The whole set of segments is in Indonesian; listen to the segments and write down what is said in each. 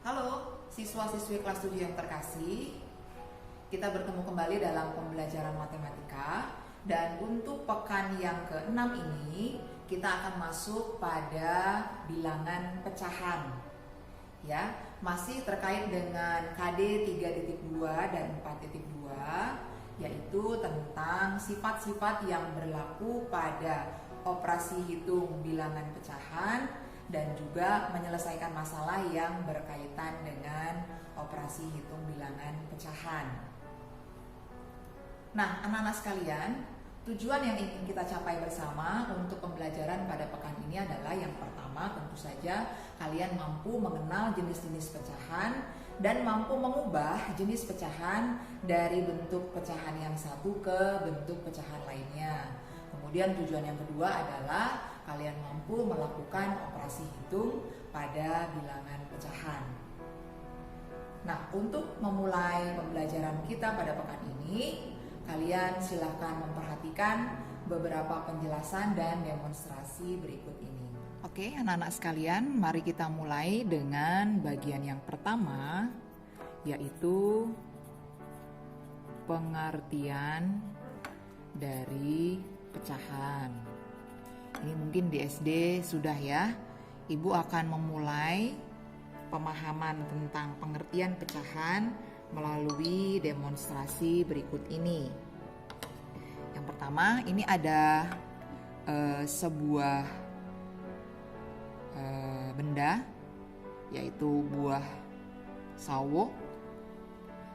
Halo siswa-siswi kelas 7 yang terkasih. Kita bertemu kembali dalam pembelajaran matematika. Dan untuk pekan yang ke-6 ini kita akan masuk pada bilangan pecahan. Ya, masih terkait dengan KD 3.2 dan 4.2, yaitu tentang sifat-sifat yang berlaku pada operasi hitung bilangan pecahan dan juga menyelesaikan masalah yang berkaitan dengan operasi hitung bilangan pecahan. Nah, anak-anak sekalian, tujuan yang ingin kita capai bersama untuk pembelajaran pada pekan ini adalah yang pertama, tentu saja kalian mampu mengenal jenis-jenis pecahan dan mampu mengubah jenis pecahan dari bentuk pecahan yang satu ke bentuk pecahan lainnya. Kemudian tujuan yang kedua adalah kalian mampu melakukan operasi hitung pada bilangan pecahan. Nah, untuk memulai pembelajaran kita pada pekan ini, kalian silahkan memperhatikan beberapa penjelasan dan demonstrasi berikut ini. Oke, anak-anak sekalian, mari kita mulai dengan bagian yang pertama, yaitu pengertian dari pecahan. Ini mungkin di SD sudah ya. Ibu akan memulai pemahaman tentang pengertian pecahan melalui demonstrasi berikut ini. Yang pertama, ini ada sebuah benda, yaitu buah sawo.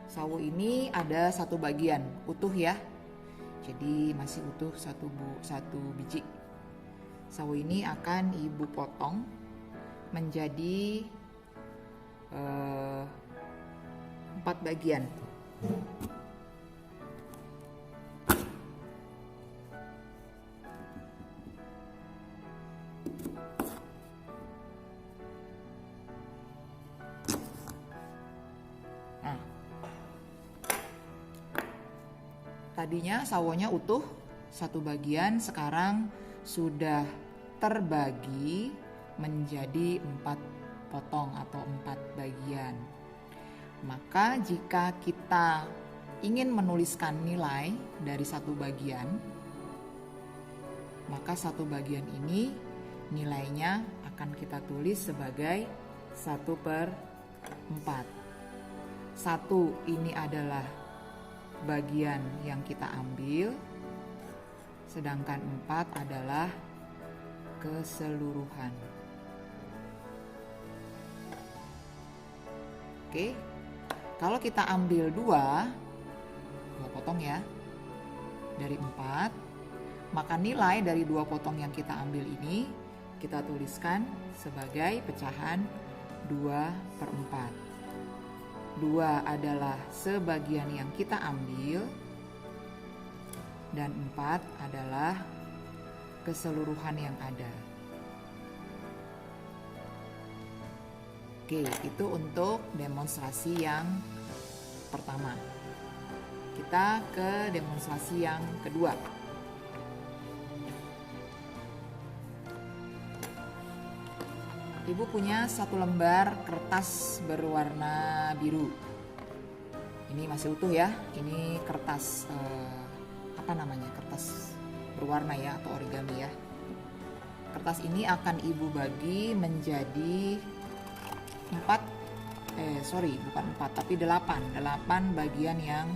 Sawo ini ada satu bagian utuh ya, jadi masih utuh satu biji. Sawo ini akan ibu potong menjadi 4 bagian. Nah, tadinya sawonya utuh satu bagian, sekarang sudah terbagi menjadi 4 potong atau 4 bagian. Maka jika kita ingin menuliskan nilai dari satu bagian, maka satu bagian ini nilainya akan kita tulis sebagai 1/4. 1 ini adalah bagian yang kita ambil, sedangkan 4 adalah keseluruhan. Oke, kalau kita ambil 2 potong ya, dari 4, maka nilai dari 2 potong yang kita ambil ini kita tuliskan sebagai pecahan 2/4. 2 adalah sebagian yang kita ambil, dan 4 adalah keseluruhan yang ada. Oke, itu untuk demonstrasi yang pertama. Kita ke demonstrasi yang kedua. Ibu punya satu lembar kertas berwarna biru. Ini masih utuh ya. Ini kertas kertas berwarna ya, atau origami ya. Kertas ini akan ibu bagi menjadi 8 bagian yang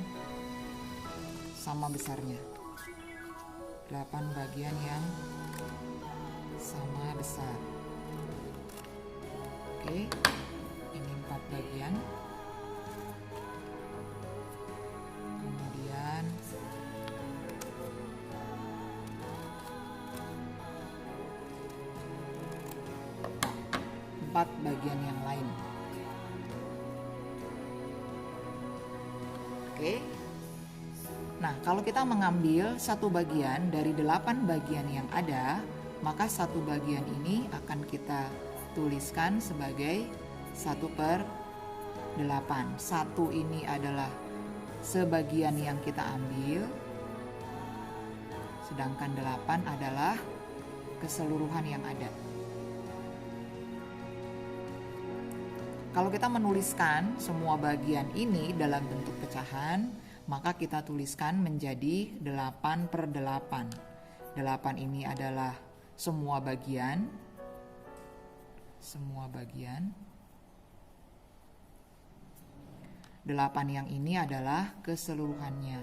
sama besarnya. 8 bagian yang sama besar. Oke, ini 4 bagian. Kemudian 4 bagian yang lain. Oke. Nah, kalau kita mengambil satu bagian dari 8 bagian yang ada, maka satu bagian ini akan kita tuliskan sebagai 1/8. 1 ini adalah sebagian yang kita ambil, sedangkan 8 adalah keseluruhan yang ada. Kalau kita menuliskan semua bagian ini dalam bentuk pecahan, maka kita tuliskan menjadi 8/8. 8 ini adalah semua bagian. 8 yang ini adalah keseluruhannya.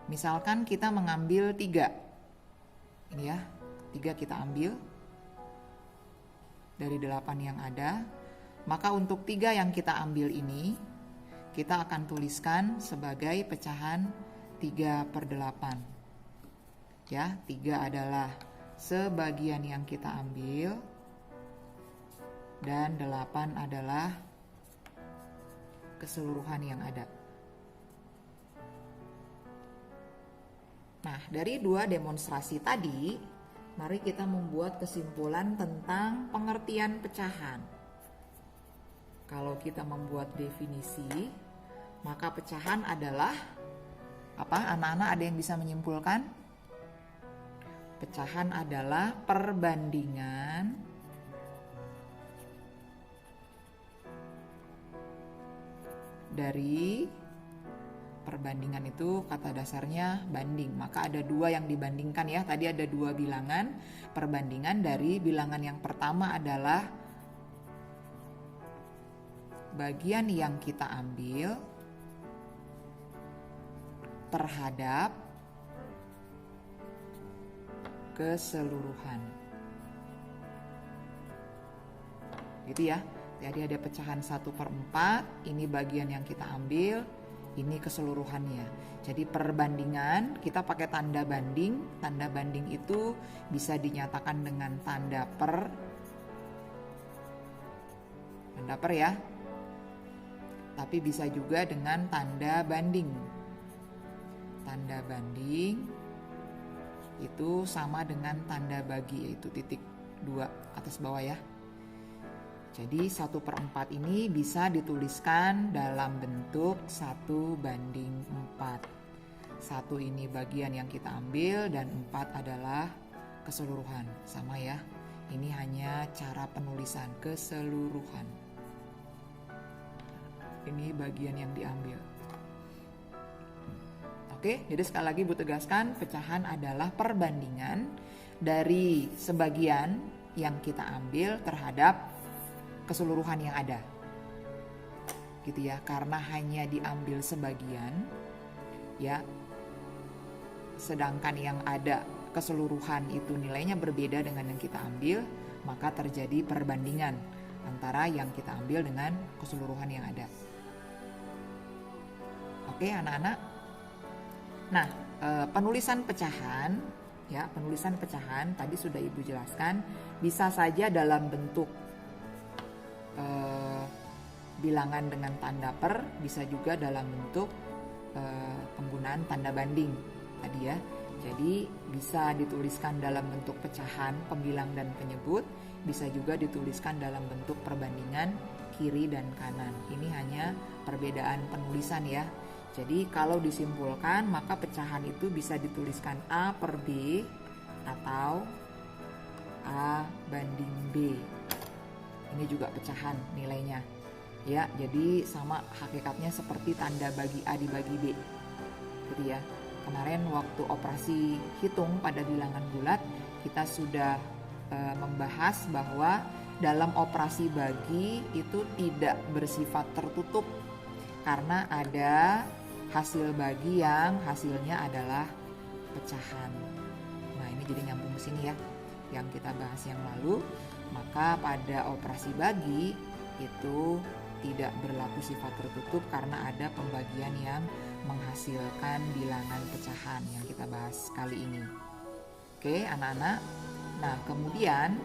Misalkan kita mengambil 3. Ini ya, 3 kita ambil dari 8 yang ada, maka untuk 3 yang kita ambil ini kita akan tuliskan sebagai pecahan 3/8. Ya, 3 adalah sebagian yang kita ambil dan 8 adalah keseluruhan yang ada. Nah, dari 2 demonstrasi tadi, mari kita membuat kesimpulan tentang pengertian pecahan. Kalau kita membuat definisi, maka pecahan adalah apa? Anak-anak ada yang bisa menyimpulkan? Pecahan adalah perbandingan dari perbandingan itu kata dasarnya banding, maka ada 2 yang dibandingkan ya. Tadi ada 2 bilangan, perbandingan dari bilangan yang pertama adalah bagian yang kita ambil terhadap keseluruhan. Gitu ya. Jadi ada pecahan 1/4, ini bagian yang kita ambil, ini keseluruhannya. Jadi perbandingan kita pakai tanda banding. Tanda banding itu bisa dinyatakan dengan tanda per ya. Tapi bisa juga dengan tanda banding. Tanda banding itu sama dengan tanda bagi, yaitu titik 2 atas bawah ya. Jadi 1/4 ini bisa dituliskan dalam bentuk 1/4. 1 ini bagian yang kita ambil dan 4 adalah keseluruhan. Sama ya, ini hanya cara penulisan keseluruhan. Ini bagian yang diambil. Oke, jadi sekali lagi Bu tegaskan, pecahan adalah perbandingan dari sebagian yang kita ambil terhadap keseluruhan yang ada, gitu ya. Karena hanya diambil sebagian, ya, sedangkan yang ada keseluruhan itu nilainya berbeda dengan yang kita ambil, maka terjadi perbandingan antara yang kita ambil dengan keseluruhan yang ada. Oke, anak-anak. Nah, penulisan pecahan, ya, penulisan pecahan tadi sudah Ibu jelaskan, bisa saja dalam bentuk bilangan dengan tanda per, bisa juga dalam bentuk penggunaan tanda banding tadi ya. Jadi bisa dituliskan dalam bentuk pecahan pembilang dan penyebut, bisa juga dituliskan dalam bentuk perbandingan kiri dan kanan. Ini hanya perbedaan penulisan ya. Jadi kalau disimpulkan, maka pecahan itu bisa dituliskan A per B atau A banding B. Ini juga pecahan nilainya ya. Jadi sama hakikatnya seperti tanda bagi A dibagi B gitu ya. Kemarin waktu operasi hitung pada bilangan bulat, kita sudah membahas bahwa dalam operasi bagi itu tidak bersifat tertutup karena ada hasil bagi yang hasilnya adalah pecahan. Nah, ini jadi nyambung ke sini ya, yang kita bahas yang lalu. Maka pada operasi bagi itu tidak berlaku sifat tertutup karena ada pembagian yang menghasilkan bilangan pecahan yang kita bahas kali ini. Oke, anak-anak. Nah, kemudian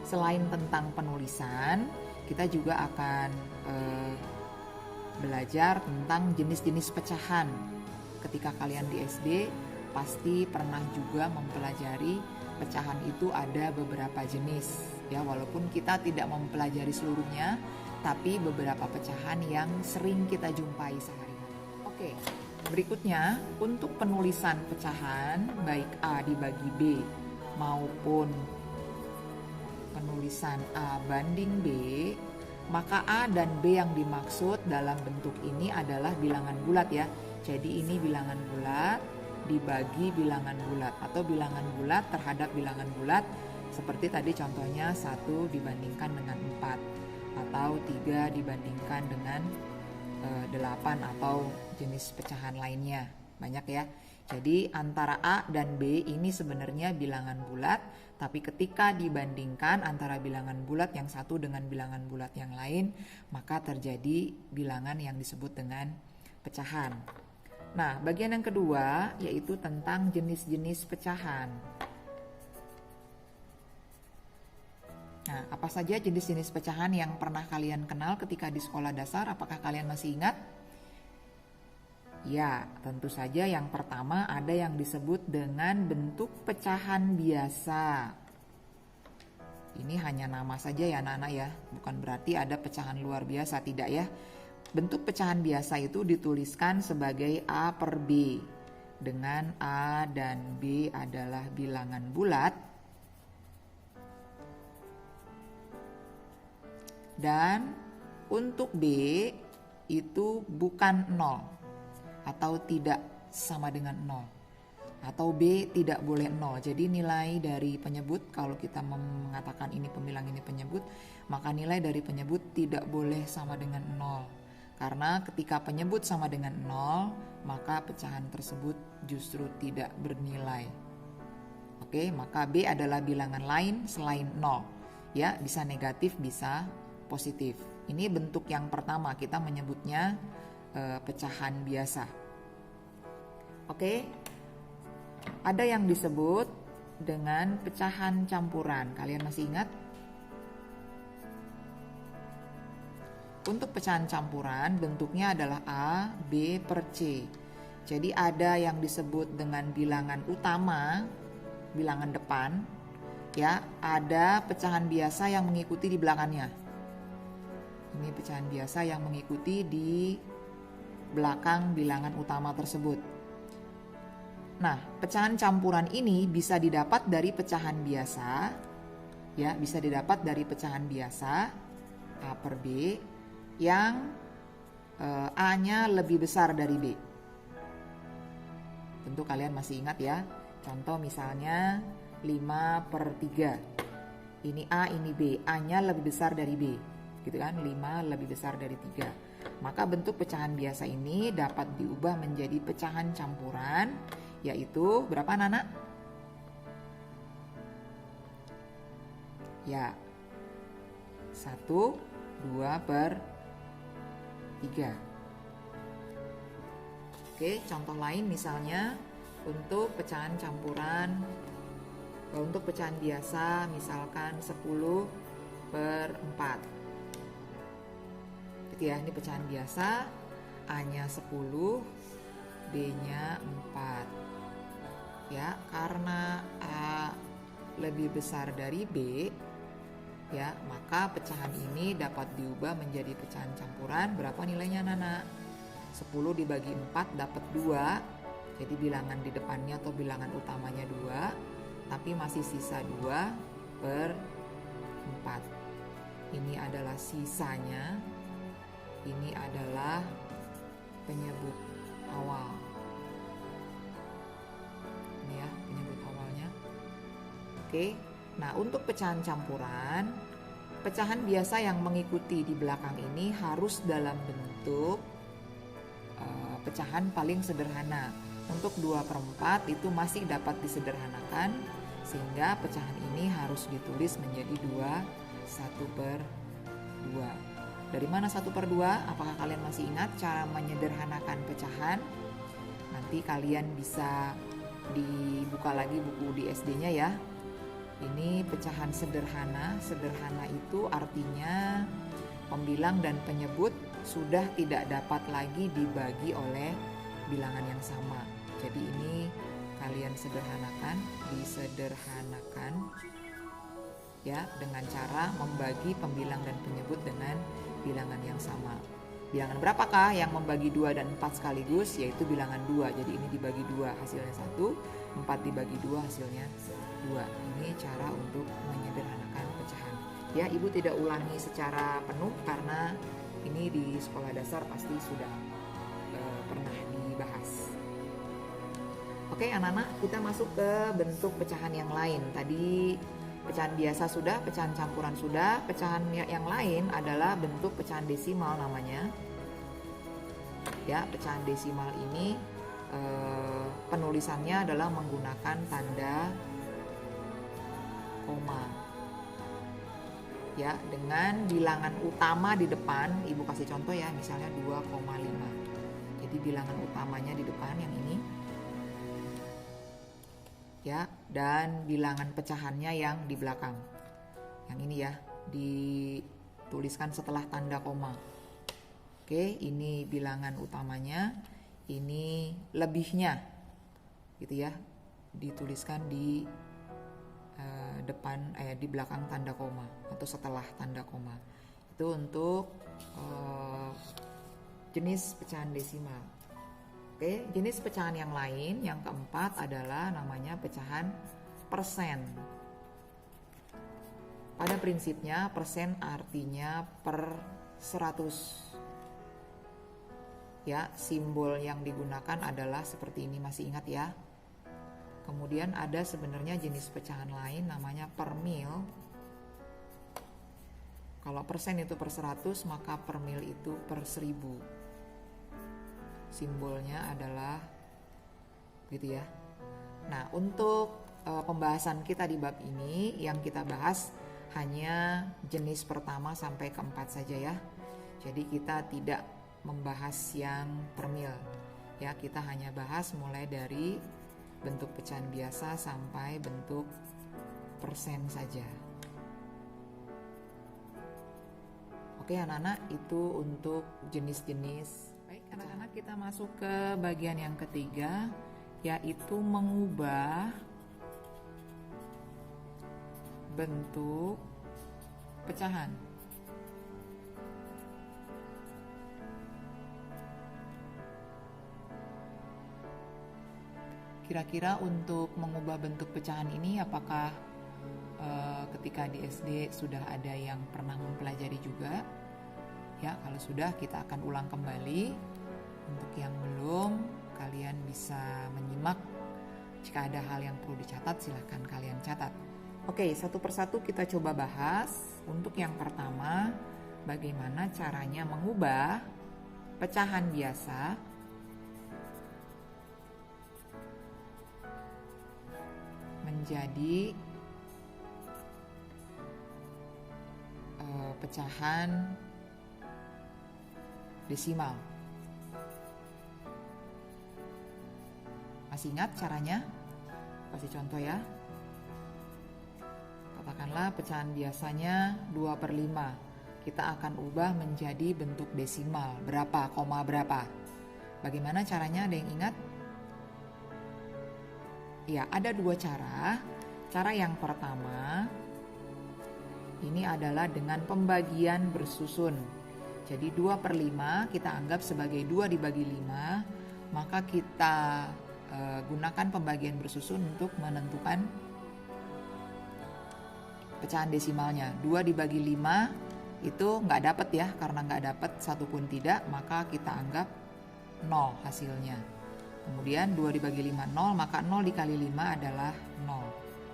selain tentang penulisan, kita juga akan belajar tentang jenis-jenis pecahan. Ketika kalian di SD, pasti pernah juga mempelajari pecahan itu ada beberapa jenis ya, walaupun kita tidak mempelajari seluruhnya, tapi beberapa pecahan yang sering kita jumpai sehari-hari. Oke, berikutnya untuk penulisan pecahan baik A dibagi B maupun penulisan tulisan A banding B, maka A dan B yang dimaksud dalam bentuk ini adalah bilangan bulat ya. Jadi ini bilangan bulat dibagi bilangan bulat atau bilangan bulat terhadap bilangan bulat, seperti tadi contohnya 1 dibandingkan dengan 4 atau 3 dibandingkan dengan 8 atau jenis pecahan lainnya. Banyak ya. Jadi antara A dan B ini sebenarnya bilangan bulat, tapi ketika dibandingkan antara bilangan bulat yang satu dengan bilangan bulat yang lain, maka terjadi bilangan yang disebut dengan pecahan. Nah, bagian yang kedua yaitu tentang jenis-jenis pecahan. Nah, apa saja jenis-jenis pecahan yang pernah kalian kenal ketika di sekolah dasar? Apakah kalian masih ingat? Ya, tentu saja yang pertama ada yang disebut dengan bentuk pecahan biasa. Ini hanya nama saja ya anak-anak ya, bukan berarti ada pecahan luar biasa, tidak ya. Bentuk pecahan biasa itu dituliskan sebagai A per B, dengan A dan B adalah bilangan bulat, dan untuk B itu bukan 0 atau tidak sama dengan 0, atau B tidak boleh 0. Jadi nilai dari penyebut, kalau kita mengatakan ini pembilang ini penyebut, maka nilai dari penyebut tidak boleh sama dengan 0. Karena ketika penyebut sama dengan 0, maka pecahan tersebut justru tidak bernilai. Oke, maka B adalah bilangan lain selain 0. Ya, bisa negatif, bisa positif. Ini bentuk yang pertama, kita menyebutnya pecahan biasa. Oke, ada yang disebut dengan pecahan campuran. Kalian masih ingat? Untuk pecahan campuran bentuknya adalah A, B per C. Jadi ada yang disebut dengan bilangan utama, bilangan depan, ya, ada pecahan biasa yang mengikuti di belakangnya. Ini pecahan biasa yang mengikuti di belakang bilangan utama tersebut. Nah, pecahan campuran ini bisa didapat dari pecahan biasa, ya, bisa didapat dari pecahan biasa A per B yang A-nya lebih besar dari B. Tentu kalian masih ingat ya. Contoh misalnya 5 per 3. Ini A, ini B. A-nya lebih besar dari B. Gitu kan? 5 lebih besar dari 3. Maka bentuk pecahan biasa ini dapat diubah menjadi pecahan campuran, yaitu berapa anak-anak? Ya, 1, 2 per 3. Oke, contoh lain misalnya untuk pecahan campuran, untuk pecahan biasa misalkan 10 per 4. Gitu ya, ini pecahan biasa, A-nya 10, B-nya 4. Ya, karena A lebih besar dari B, ya, maka pecahan ini dapat diubah menjadi pecahan campuran. Berapa nilainya Nana? 10 dibagi 4 dapat 2. Jadi bilangan di depannya atau bilangan utamanya 2, tapi masih sisa 2 per 4. Ini adalah sisanya. Ini adalah penyebut awal. Ini ya, penyebut awalnya. Oke. Nah, untuk pecahan campuran, pecahan biasa yang mengikuti di belakang ini harus dalam bentuk pecahan paling sederhana. Untuk 2 per 4 itu masih dapat disederhanakan, sehingga pecahan ini harus ditulis menjadi 1 per 2. Dari mana 1 per 2? Apakah kalian masih ingat cara menyederhanakan pecahan? Nanti kalian bisa dibuka lagi buku di SD-nya ya. Ini pecahan sederhana. Sederhana itu artinya pembilang dan penyebut sudah tidak dapat lagi dibagi oleh bilangan yang sama. Jadi ini kalian disederhanakan ya, dengan cara membagi pembilang dan penyebut dengan bilangan yang sama. Bilangan berapakah yang membagi 2 dan 4 sekaligus? Yaitu bilangan 2. Jadi ini dibagi 2 hasilnya 1, 4 dibagi 2 hasilnya 2. Ini cara untuk menyederhanakan pecahan. Ya, Ibu tidak ulangi secara penuh karena ini di sekolah dasar pasti sudah pernah dibahas. Oke anak-anak, kita masuk ke bentuk pecahan yang lain. Tadi pecahan biasa sudah, pecahan campuran sudah. Pecahan yang lain adalah bentuk pecahan desimal namanya. Ya, pecahan desimal ini penulisannya adalah menggunakan tanda koma. Ya, dengan bilangan utama di depan. Ibu kasih contoh ya, misalnya 2,5. Jadi bilangan utamanya di depan yang ini. Ya, dan bilangan pecahannya yang di belakang. Yang ini ya, dituliskan setelah tanda koma. Oke, ini bilangan utamanya, ini lebihnya. Gitu ya. Dituliskan di depan di belakang tanda koma atau setelah tanda koma. Itu untuk jenis pecahan desimal. Oke, jenis pecahan yang lain yang keempat adalah namanya pecahan persen. Pada prinsipnya persen artinya per 100. Ya, simbol yang digunakan adalah seperti ini, masih ingat ya? Kemudian ada sebenarnya jenis pecahan lain namanya per mil. Kalau persen itu per 100, maka per mil itu per 1000. Simbolnya adalah gitu ya. Nah, untuk pembahasan kita di bab ini yang kita bahas hanya jenis pertama sampai keempat saja ya. Jadi kita tidak membahas yang per mil. Ya, kita hanya bahas mulai dari bentuk pecahan biasa sampai bentuk persen saja. Oke anak-anak, itu untuk jenis-jenis. Baik anak-anak, kita masuk ke bagian yang ketiga, yaitu mengubah bentuk pecahan. Kira-kira untuk mengubah bentuk pecahan ini apakah ketika di SD sudah ada yang pernah mempelajari juga? Ya, kalau sudah kita akan ulang kembali. Untuk yang belum, kalian bisa menyimak. Jika ada hal yang perlu dicatat, silahkan kalian catat. Oke, satu persatu kita coba bahas. Untuk yang pertama, bagaimana caranya mengubah pecahan biasa menjadi pecahan desimal. Masih ingat caranya? Kasih contoh ya. Katakanlah pecahan biasanya 2/5. Kita akan ubah menjadi bentuk desimal. Berapa, koma berapa? Bagaimana caranya? Ada yang ingat? Ya, ada dua cara. Cara yang pertama, ini adalah dengan pembagian bersusun. Jadi 2/5 kita anggap sebagai 2 dibagi 5, maka kita gunakan pembagian bersusun untuk menentukan pecahan desimalnya. 2 dibagi 5 itu nggak dapat ya, karena nggak dapat satu pun tidak, maka kita anggap 0 hasilnya. Kemudian 2 dibagi 5 0, maka 0 dikali 5 adalah 0.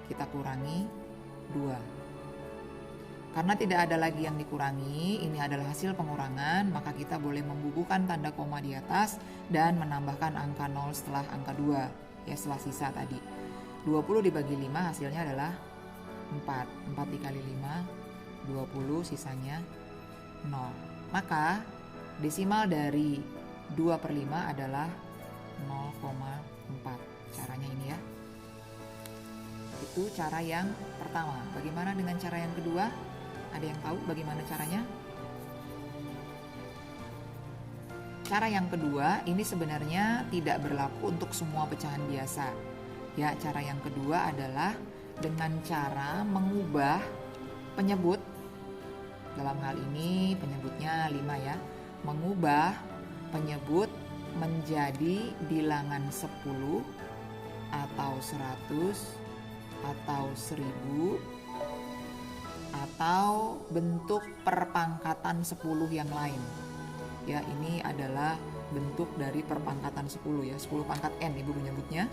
Kita kurangi 2. Karena tidak ada lagi yang dikurangi, ini adalah hasil pengurangan, maka kita boleh membubuhkan tanda koma di atas dan menambahkan angka 0 setelah angka 2, ya setelah sisa tadi. 20 dibagi 5 hasilnya adalah 4. 4 dikali 5, 20, sisanya 0. Maka desimal dari 2/5 adalah 0,4. Caranya ini ya. Itu cara yang pertama. Bagaimana dengan cara yang kedua? Ada yang tahu bagaimana caranya? Cara yang kedua ini sebenarnya tidak berlaku untuk semua pecahan biasa. Ya, cara yang kedua adalah dengan cara mengubah penyebut. Dalam hal ini penyebutnya 5 ya. Mengubah penyebut menjadi bilangan 10 atau 100 atau 1000 atau bentuk perpangkatan 10 yang lain. Ya, ini adalah bentuk dari perpangkatan 10 ya, 10 pangkat N Ibu menyebutnya.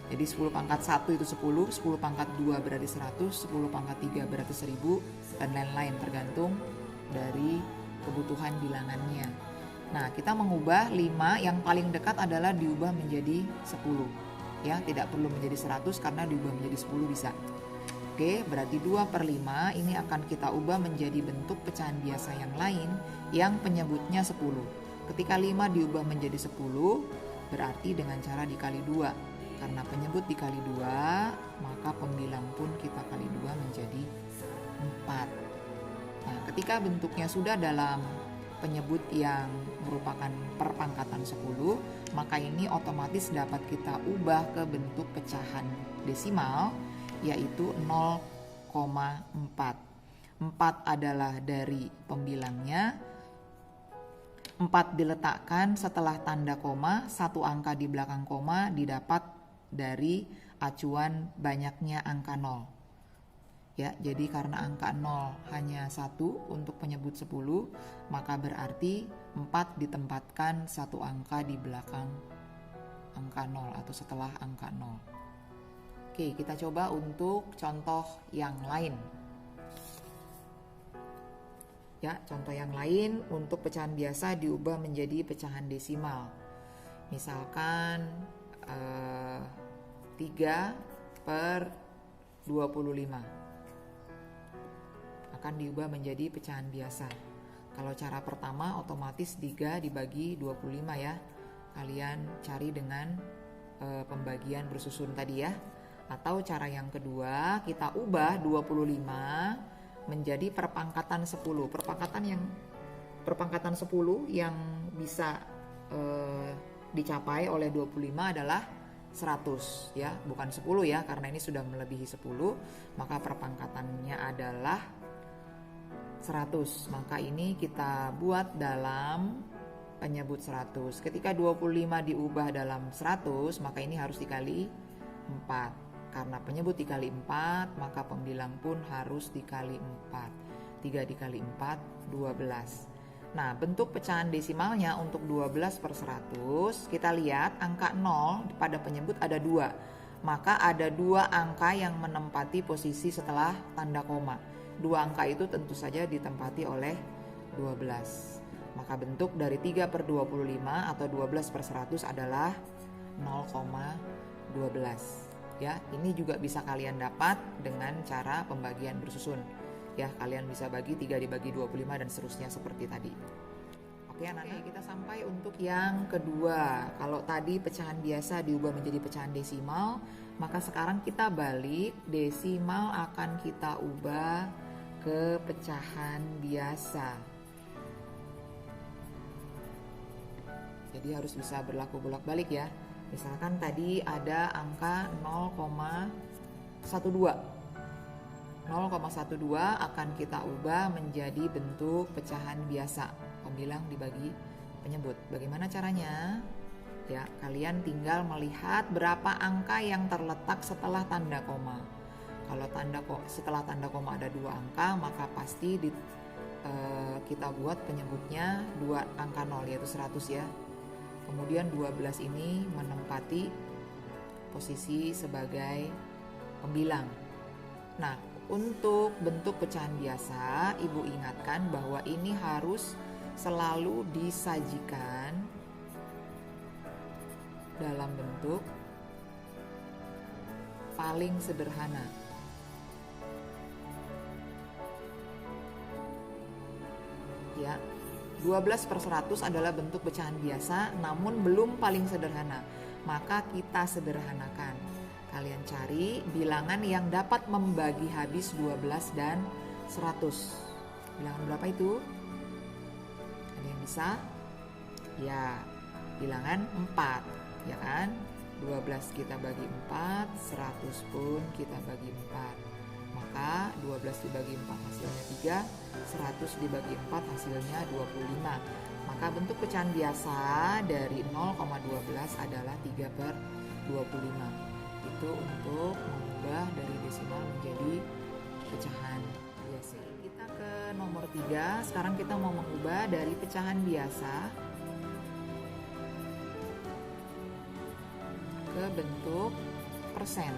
Jadi 10 pangkat 1 itu 10, 10 pangkat 2 berarti 100, 10 pangkat 3 berarti 1000, dan lain-lain tergantung dari kebutuhan bilangannya. Nah, kita mengubah 5 yang paling dekat adalah diubah menjadi 10. Ya, tidak perlu menjadi 100 karena diubah menjadi 10 bisa. Oke, berarti 2/5 ini akan kita ubah menjadi bentuk pecahan biasa yang lain yang penyebutnya 10. Ketika 5 diubah menjadi 10, berarti dengan cara dikali 2. Karena penyebut dikali 2, maka pembilang pun kita kali 2 menjadi 4. Nah, ketika bentuknya sudah dalam penyebut yang merupakan perpangkatan 10, maka ini otomatis dapat kita ubah ke bentuk pecahan desimal, yaitu 0,4. 4 adalah dari pembilangnya. 4 diletakkan setelah tanda koma, satu angka di belakang koma didapat dari acuan banyaknya angka 0. Ya, jadi karena angka 0 hanya 1 untuk penyebut 10, maka berarti 4 ditempatkan satu angka di belakang angka 0 atau setelah angka 0. Oke, kita coba untuk contoh yang lain. Ya, contoh yang lain untuk pecahan biasa diubah menjadi pecahan desimal. Misalkan 3/25 akan diubah menjadi pecahan biasa. Kalau cara pertama otomatis 3 dibagi 25 ya. Kalian cari dengan pembagian bersusun tadi ya. Atau cara yang kedua, kita ubah 25 menjadi perpangkatan 10. Perpangkatan 10 yang bisa dicapai oleh 25 adalah 100 ya, bukan 10 ya, karena ini sudah melebihi 10, maka perpangkatannya adalah 100. Maka ini kita buat dalam penyebut 100. Ketika 25 diubah dalam 100, maka ini harus dikali 4. Karena penyebut dikali 4, maka pembilang pun harus dikali 4. 3 dikali 4, 12. Nah, bentuk pecahan desimalnya untuk 12/100, kita lihat angka 0 pada penyebut ada 2. Maka ada 2 angka yang menempati posisi setelah tanda koma. 2 angka itu tentu saja ditempati oleh 12. Maka bentuk dari 3/25 atau 12/100 adalah 0,12. Ya, ini juga bisa kalian dapat dengan cara pembagian bersusun. Ya, kalian bisa bagi 3 dibagi 25 dan seterusnya seperti tadi. Oke, anak-anak, kita sampai untuk yang kedua. Kalau tadi pecahan biasa diubah menjadi pecahan desimal, maka sekarang kita balik, desimal akan kita ubah ke pecahan biasa. Jadi harus bisa berlaku bolak-balik ya. Misalkan tadi ada angka 0,12. 0,12 akan kita ubah menjadi bentuk pecahan biasa. Pembilang dibagi penyebut. Bagaimana caranya? Ya, kalian tinggal melihat berapa angka yang terletak setelah tanda koma. Kalau setelah tanda koma ada 2 angka, maka pasti kita buat penyebutnya 2 angka 0, yaitu 100 ya. Kemudian 12 ini menempati posisi sebagai pembilang. Nah, untuk bentuk pecahan biasa, Ibu ingatkan bahwa ini harus selalu disajikan dalam bentuk paling sederhana. Ya, 12/100 adalah bentuk pecahan biasa, namun belum paling sederhana. Maka kita sederhanakan. Kalian cari bilangan yang dapat membagi habis 12 dan 100. Bilangan berapa itu? Ada yang bisa? Ya, bilangan 4, ya kan? 12 kita bagi 4, 100 pun kita bagi 4. Maka 12 dibagi 4 hasilnya 3, 100 dibagi 4 hasilnya 25. Maka bentuk pecahan biasa dari 0,12 adalah 3/25. Itu untuk mengubah dari desimal menjadi pecahan biasa. 3. Sekarang kita mau mengubah dari pecahan biasa ke bentuk persen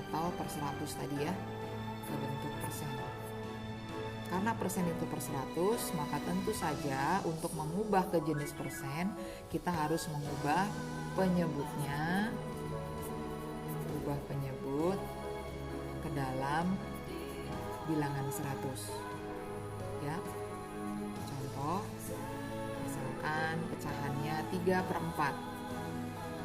atau per 100 tadi ya, ke bentuk persen. Karena persen itu per 100, maka tentu saja untuk mengubah ke jenis persen, kita harus mengubah penyebutnya, ubah penyebut ke dalam bilangan 100. Ya, contoh, misalkan pecahannya 3/4.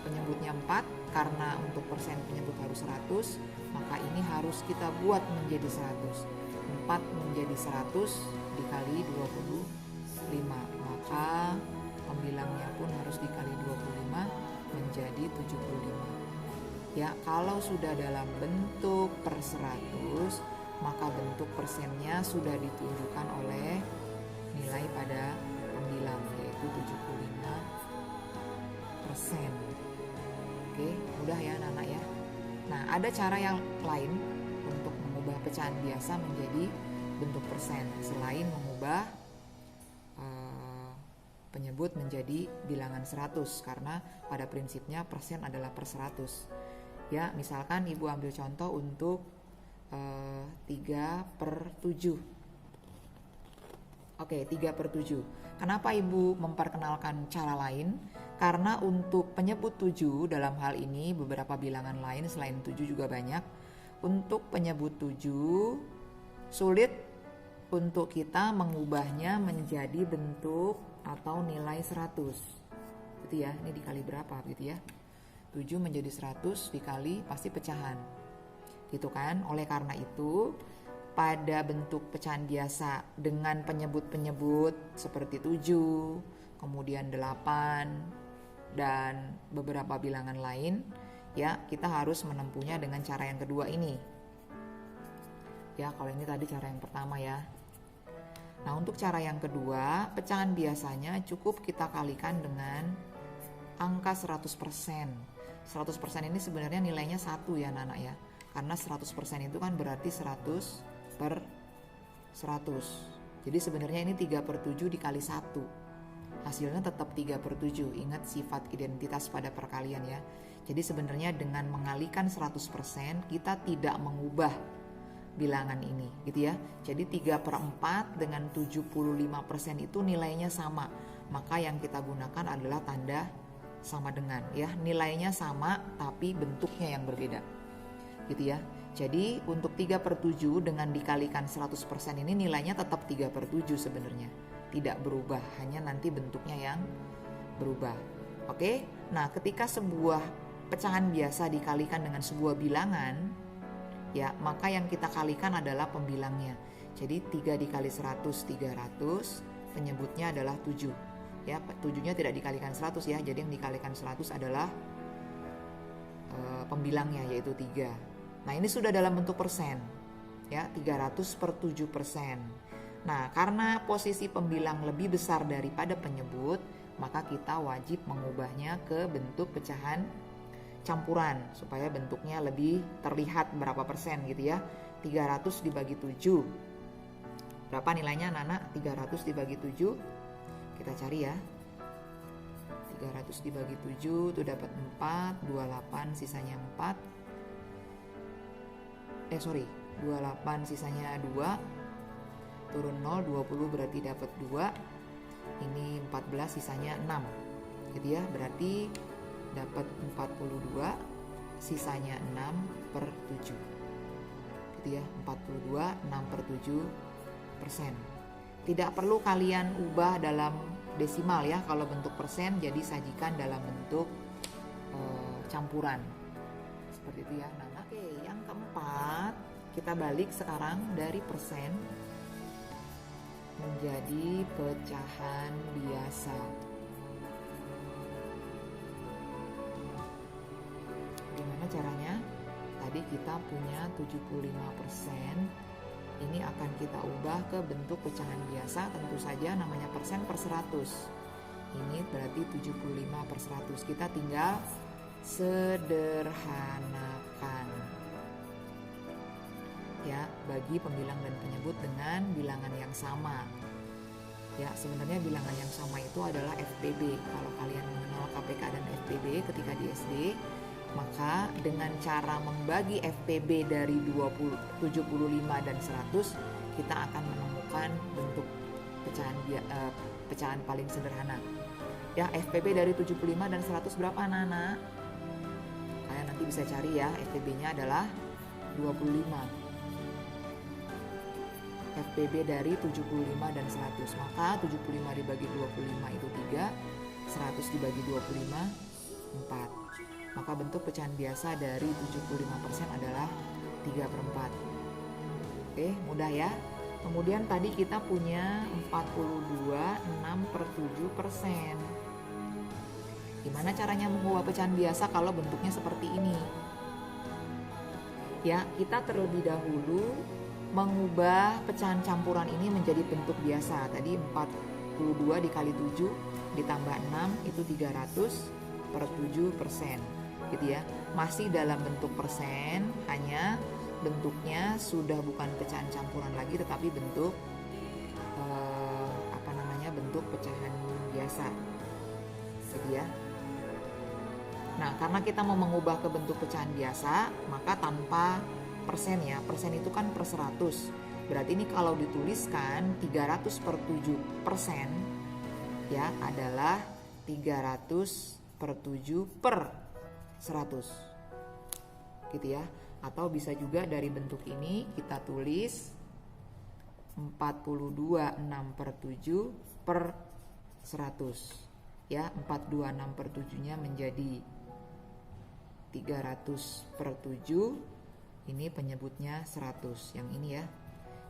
Penyebutnya 4, karena untuk persen penyebut harus 100, maka ini harus kita buat menjadi 100. 4 menjadi 100 dikali 25, maka pembilangnya pun harus dikali 25 menjadi 75. Ya, kalau sudah dalam bentuk per 100, maka bentuk persennya sudah ditunjukkan oleh nilai pada pembilang, yaitu 75%. Oke, mudah ya anak-anak ya. Nah, ada cara yang lain untuk mengubah pecahan biasa menjadi bentuk persen selain mengubah penyebut menjadi bilangan 100, karena pada prinsipnya persen adalah per 100. Ya, misalkan Ibu ambil contoh untuk 3/7. Oke, 3/7. Kenapa Ibu memperkenalkan cara lain? Karena untuk penyebut 7 dalam hal ini beberapa bilangan lain selain 7 juga banyak. Untuk penyebut 7 sulit untuk kita mengubahnya menjadi bentuk atau nilai 100. Gitu ya, ini dikali berapa gitu ya. 7 menjadi 100 dikali pasti pecahan. Gitu kan? Oleh karena itu, pada bentuk pecahan biasa dengan penyebut-penyebut seperti 7, kemudian 8 dan beberapa bilangan lain, ya, kita harus menempuhnya dengan cara yang kedua ini. Ya, kalau ini tadi cara yang pertama ya. Nah, untuk cara yang kedua, pecahan biasanya cukup kita kalikan dengan angka 100%. 100% ini sebenarnya nilainya 1 ya anak-anak ya. Karena 100% itu kan berarti 100 per 100. Jadi sebenarnya ini 3/7 dikali 1. Hasilnya tetap 3/7. Ingat sifat identitas pada perkalian ya. Jadi sebenarnya dengan mengalikan 100% kita tidak mengubah bilangan ini gitu ya. Jadi 3/4 dengan 75% itu nilainya sama. Maka yang kita gunakan adalah tanda sama dengan ya. Nilainya sama tapi bentuknya yang berbeda. Gitu ya. Jadi untuk 3/7 dengan dikalikan 100% ini nilainya tetap 3/7 sebenarnya. Tidak berubah, hanya nanti bentuknya yang berubah. Oke? Nah, ketika sebuah pecahan biasa dikalikan dengan sebuah bilangan, ya, maka yang kita kalikan adalah pembilangnya. Jadi 3 dikali 100, 300, penyebutnya adalah 7. Ya, 7-nya tidak dikalikan 100 ya. Jadi yang dikalikan 100 adalah pembilangnya yaitu 3. Nah, ini sudah dalam bentuk persen. Ya, 300/7%. Nah, karena posisi pembilang lebih besar daripada penyebut, maka kita wajib mengubahnya ke bentuk pecahan campuran supaya bentuknya lebih terlihat berapa persen gitu ya. 300 dibagi 7. Berapa nilainya anak-anak? 300 dibagi 7. Kita cari ya. 300 dibagi 7 itu dapat 4, 28 sisanya 4. 28 sisanya 2. Turun 0, 20 berarti dapat 2. Ini 14 sisanya 6. Gitu ya, berarti dapat 42 sisanya 6/7. Gitu ya, 42 6/7%. Tidak perlu kalian ubah dalam desimal ya kalau bentuk persen, jadi sajikan dalam bentuk campuran. Seperti itu ya. Nah, oke, yang keempat, kita balik sekarang dari persen menjadi pecahan biasa. Gimana caranya? Tadi kita punya 75%. Ini akan kita ubah ke bentuk pecahan biasa. Tentu saja namanya persen per 100. Ini berarti 75/100. Kita tinggal sederhanakan. ya bagi pembilang dan penyebut dengan bilangan yang sama. Ya, sebenarnya bilangan yang sama itu adalah FPB. Kalau kalian mengenal KPK dan FPB ketika di SD, maka dengan cara membagi FPB dari 20, 75 dan 100, kita akan menemukan bentuk pecahan paling sederhana. Ya, FPB dari 75 dan 100 berapa anak-anak? Kalian nanti bisa cari ya, FPB-nya adalah 25. FPB dari 75 dan 100, maka 75 dibagi 25 itu 3, 100 dibagi 25 4. Maka bentuk pecahan biasa dari 75% adalah 3/4. Oke, mudah ya. Kemudian tadi kita punya 42 6/7%. Gimana caranya mengubah pecahan biasa kalau bentuknya seperti ini? Ya, kita terlebih dahulu mengubah pecahan campuran ini menjadi bentuk biasa. Tadi 42 dikali 7 ditambah 6 itu 300/7%, gitu ya. Masih dalam bentuk persen, hanya bentuknya sudah bukan pecahan campuran lagi tetapi bentuk bentuk pecahan biasa, gitu ya. Nah, karena kita mau mengubah ke bentuk pecahan biasa, maka tanpa persen ya, persen itu kan per 100. Berarti ini kalau dituliskan 300/7% ya adalah 300/7/100, gitu ya. Atau bisa juga dari bentuk ini kita tulis 42 6/7/100 ya. 426/7-nya menjadi 300/7. Ini penyebutnya 100 yang ini ya.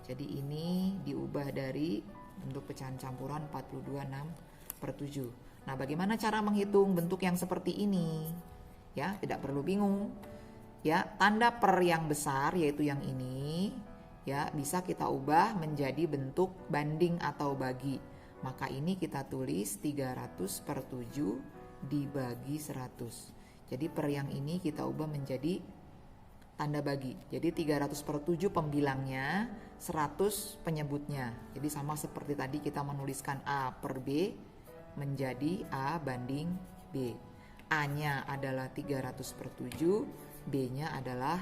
Jadi ini diubah dari bentuk pecahan campuran 42 6/7. Nah, bagaimana cara menghitung bentuk yang seperti ini? Ya, tidak perlu bingung. Ya, tanda per yang besar yaitu yang ini ya bisa kita ubah menjadi bentuk banding atau bagi. Maka ini kita tulis 300/7 dibagi 100. Jadi per yang ini kita ubah menjadi tanda bagi. Jadi 300/7 pembilangnya, 100 penyebutnya. Jadi sama seperti tadi kita menuliskan A per B menjadi A banding B. A-nya adalah 300/7, B-nya adalah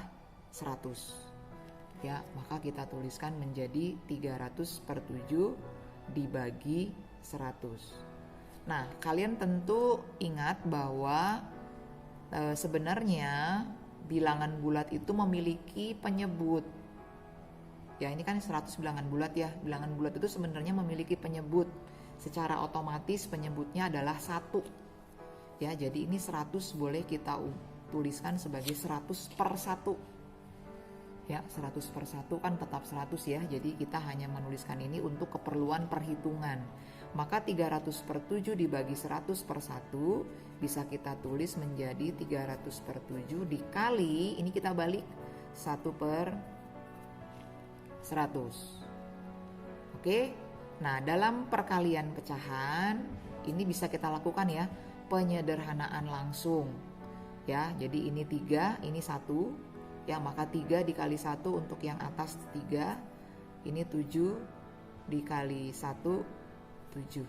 100. Ya, maka kita tuliskan menjadi 300/7 dibagi 100. Nah, kalian tentu ingat bahwa sebenarnya bilangan bulat itu memiliki penyebut. Ya, ini kan 100 bilangan bulat ya. Bilangan bulat itu sebenarnya memiliki penyebut. Secara otomatis penyebutnya adalah 1. Ya, jadi ini 100 boleh kita tuliskan sebagai 100/1. Ya, 100/1 kan tetap 100 ya. Jadi kita hanya menuliskan ini untuk keperluan perhitungan. Maka 300/7 dibagi 100/1 bisa kita tulis menjadi 300/7 dikali, ini kita balik 1/100. Oke. Nah, dalam perkalian pecahan ini bisa kita lakukan ya, penyederhanaan langsung. Ya, jadi ini 3, ini 1. Ya, maka 3 dikali 1 untuk yang atas 3. Ini 7 dikali 1 7.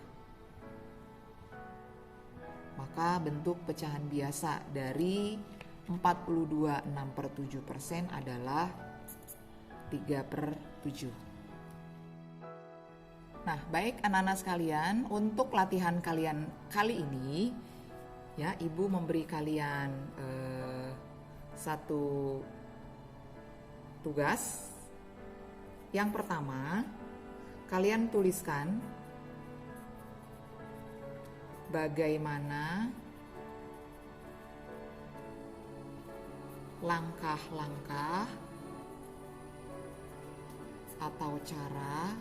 Maka bentuk pecahan biasa dari 42 6/7% adalah 3/7. Nah, baik anak-anak sekalian, untuk latihan kalian kali ini ya, Ibu memberi kalian satu tugas. Yang pertama, kalian tuliskan bagaimana langkah-langkah atau cara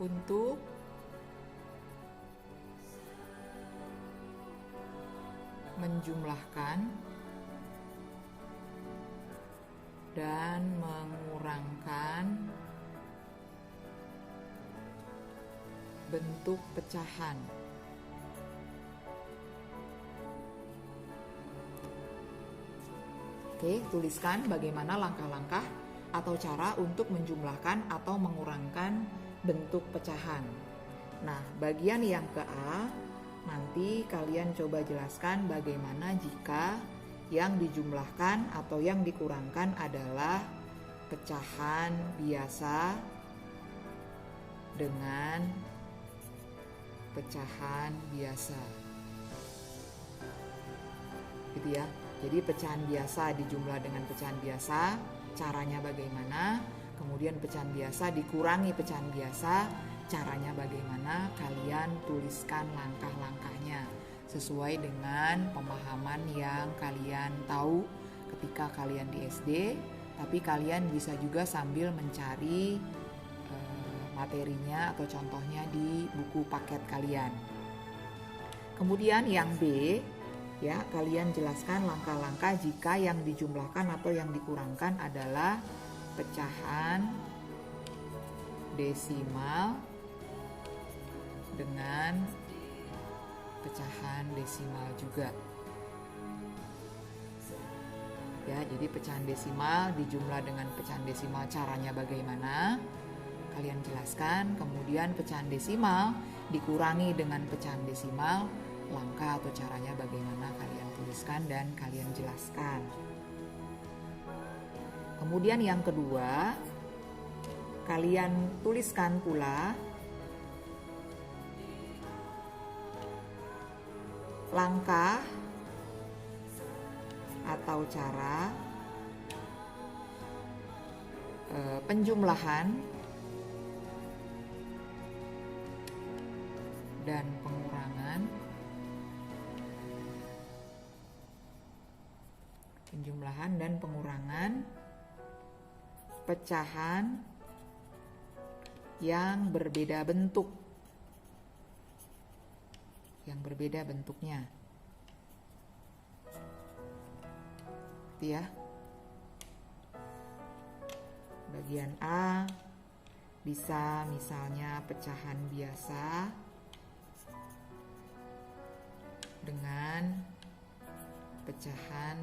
untuk menjumlahkan dan mengurangkan bentuk pecahan. Oke, tuliskan bagaimana langkah-langkah atau cara untuk menjumlahkan atau mengurangkan bentuk pecahan. Nah, bagian yang ke A, nanti kalian coba jelaskan bagaimana jika yang dijumlahkan atau yang dikurangkan adalah pecahan biasa dengan pecahan biasa. Gitu ya. Jadi pecahan biasa dijumlah dengan pecahan biasa, caranya bagaimana? Kemudian pecahan biasa dikurangi pecahan biasa, caranya bagaimana? Kalian tuliskan langkah-langkahnya sesuai dengan pemahaman yang kalian tahu ketika kalian di SD, tapi kalian bisa juga sambil mencari materinya atau contohnya di buku paket kalian. Kemudian yang B, ya, kalian jelaskan langkah-langkah jika yang dijumlahkan atau yang dikurangkan adalah pecahan desimal dengan pecahan desimal juga. Ya, jadi pecahan desimal dijumlah dengan pecahan desimal, caranya bagaimana? Kalian jelaskan. Kemudian pecahan desimal dikurangi dengan pecahan desimal, langkah atau caranya bagaimana kalian tuliskan dan kalian jelaskan. Kemudian yang kedua, kalian tuliskan pula langkah atau cara penjumlahan dan pengurangan pecahan yang berbeda bentuk, yang berbeda bentuknya. Gitu ya. Bagian A bisa misalnya pecahan biasa dengan pecahan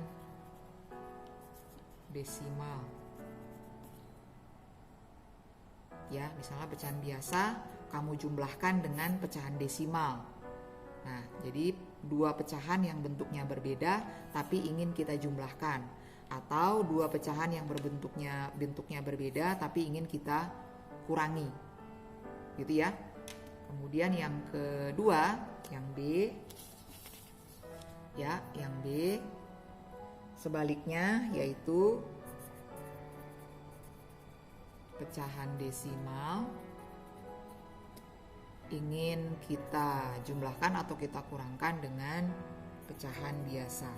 desimal. Ya, misalnya pecahan biasa kamu jumlahkan dengan pecahan desimal. Nah, jadi dua pecahan yang bentuknya berbeda tapi ingin kita jumlahkan, atau dua pecahan yang bentuknya berbeda tapi ingin kita kurangi. Gitu ya. Kemudian yang kedua, yang B. Ya, yang B sebaliknya, yaitu pecahan desimal ingin kita jumlahkan atau kita kurangkan dengan pecahan biasa.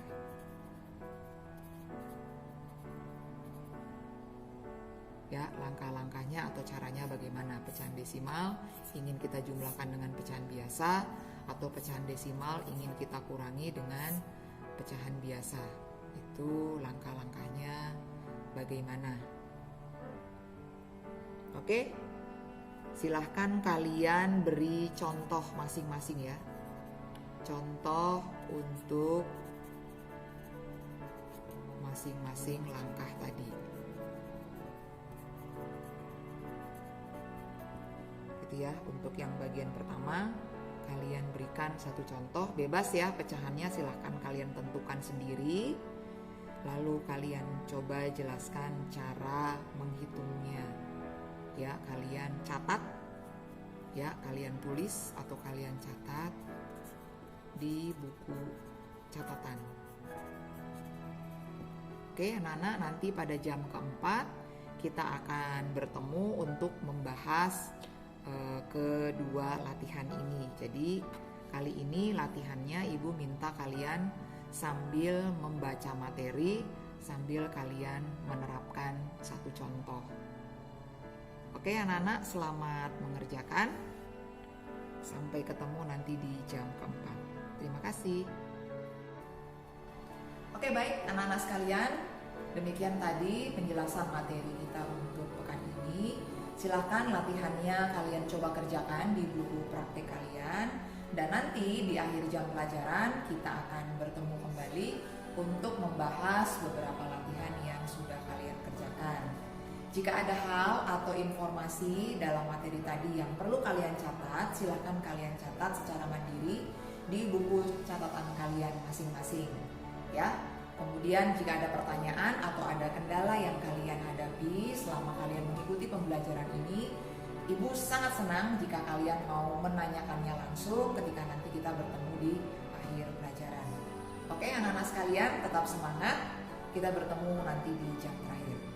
Ya, langkah-langkahnya atau caranya bagaimana? Pecahan desimal ingin kita jumlahkan dengan pecahan biasa, atau pecahan desimal ingin kita kurangi dengan pecahan biasa. Itu langkah-langkahnya bagaimana. Oke, silahkan kalian beri contoh masing-masing ya. Contoh untuk masing-masing langkah tadi. Gitu ya, untuk yang bagian pertama kalian berikan satu contoh, bebas ya pecahannya, silahkan kalian tentukan sendiri. Lalu kalian coba jelaskan cara menghitungnya. Ya, kalian catat, ya kalian tulis atau kalian catat di buku catatan. Oke anak-anak, nanti pada jam keempat kita akan bertemu untuk membahas kedua latihan ini. Jadi kali ini latihannya Ibu minta kalian sambil membaca materi, sambil kalian menerapkan satu contoh. Oke anak-anak, selamat mengerjakan. Sampai ketemu nanti di jam keempat. Terima kasih. Oke baik anak-anak sekalian, demikian tadi penjelasan materi kita untuk pekan ini. Silahkan latihannya kalian coba kerjakan di buku praktek kalian. Dan nanti di akhir jam pelajaran kita akan bertemu kembali untuk membahas beberapa latihan yang sudah kalian kerjakan. Jika ada hal atau informasi dalam materi tadi yang perlu kalian catat, silakan kalian catat secara mandiri di buku catatan kalian masing-masing. Ya. Kemudian jika ada pertanyaan atau ada kendala yang kalian hadapi selama kalian mengikuti pembelajaran ini, Ibu sangat senang jika kalian mau menanyakannya langsung ketika nanti kita bertemu di akhir pelajaran. Oke, anak-anak sekalian, tetap semangat. Kita bertemu nanti di jam terakhir.